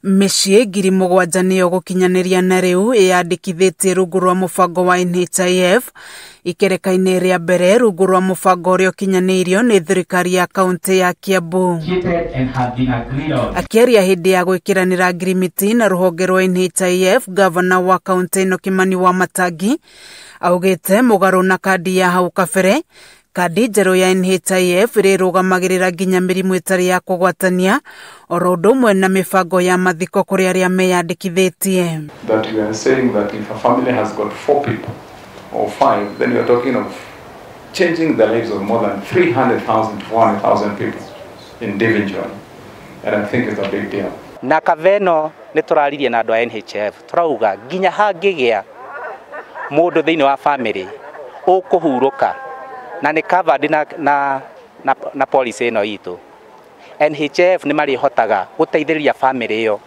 MICII 7,000 niyo gukinyaniria na riu iyandikithitie rungu rwa mubango wa NHIF ikereka-ini ria mbere rungu rwa mubango uria ukinyaniirio ni thirikari ya kaunti ya Kiambu. Akiaria hindi ya gwikiranira Ngirimiti na ruhonge rwa NHIF, gavana wa kaunti ino Kimani wa Matangi augite mugaru na kandi ya hau kabere, kandi njeru ya NHIF irirũgamagĩrĩra nginya mĩrimũ ĩtarĩ ya kũgwatania oro ũndũ ũmwe na mĩbango ya mathiko kũrĩ arĩa meyandĩkithĩtie. That we are saying that if a family has got 4 people or 5, then you are talking of changing the lives of more than 300,000 to 400,000 people individually, and I think it's a big deal. Na kaveno nĩ tũraririe na andũ a NHIF turauga nginya hangĩgĩa mũndũ thĩinĩ wa family ũkũhurũka na nĩ covered na policy ino itu. NHIF nĩ marihotaga guteithĩrĩria family iyo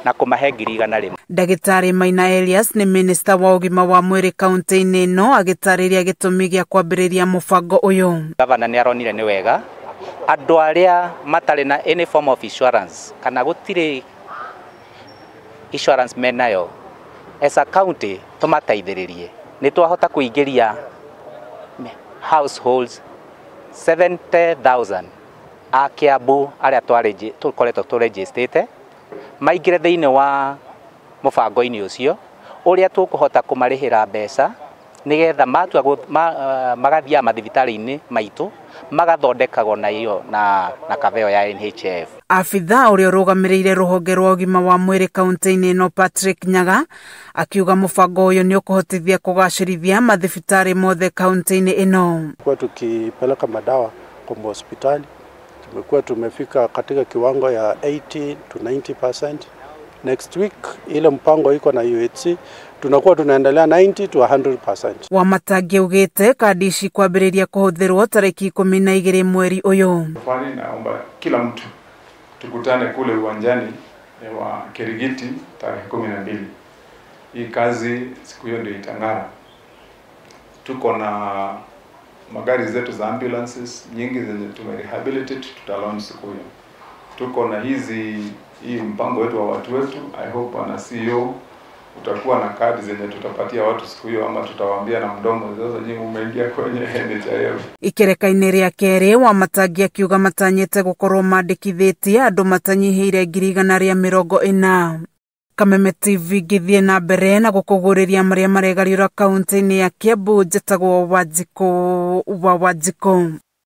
na kũmahe ngiri 100. Ndagĩtarĩ Maina Elias nĩ minister wa ũgima wa mwĩrĩ kaunti-inĩ ino agĩtarĩria gĩtũmi gĩa kwambĩrĩria mũbango ũyũ. Gavana nĩ aronire nĩ wega andũ arĩa matarĩ na any form of insurance kana gũtirĩ insurance menayo as a county tũmateithĩrĩrie. Nĩ twahota kũingĩria households 70,000 a Kiambu aria tũkoretwo tũregistrĩte maingĩre thĩinĩ wa mũbango-inĩ ũcio ũrĩa tũkũhota kũmarĩhĩra mbeca nĩgetha matua magathiĩ mathibitarĩ-inĩ maitũ magathondekagwo na iyo na kaveo ya NHIF. Afitha ũrĩa ũrũgamĩrĩire rũhonge rwa ũgima wa mwĩrĩ kaunti-inĩ ino Patrick Nyaga akiuga mũbango ũyũ nĩ ũkũhotithia kũgacĩrithia mathibitarĩ mothe kaunti-inĩ ino. Kwa tukipeleka madawa kwa hospitali tumekuwa tumefika katika kiwango ya 80 to 90%. Next week ile mpango iko na UHC tunakuwa tunaendelea 90 to 100%. Wa Matangi ugite kandi ici kwambĩrĩria kũhũthĩrwo tariki 12 mweri ũyũ. Fani naomba kila mtu tukutane kule uwanjani wa Kerigiti tarehe 12. Hii kazi siku hiyo ndio itang'ara. Tuko na magari zetu za ambulances nyingi zenye tumerehabilitate, tutalaunch siku hiyo. Tuko na hii mpango wetu wa watu wetu. I hope ana CEO utakuwa na kadi zenye tutapatia watu siku hiyo, ama tutawaambia na mdomo sasa nyinyi umeingia kwenye NHIF. Ikereka-ini ria keri wa Matangi akiuga matanyite gukorwo mandikithitie andu matanyihire 140. Kameme TV githie na mbere na gukuguriria maria maregariura kaunti-ini ya Kiambu. Njĩtagwo Wanjikũ wa Wanjikũ.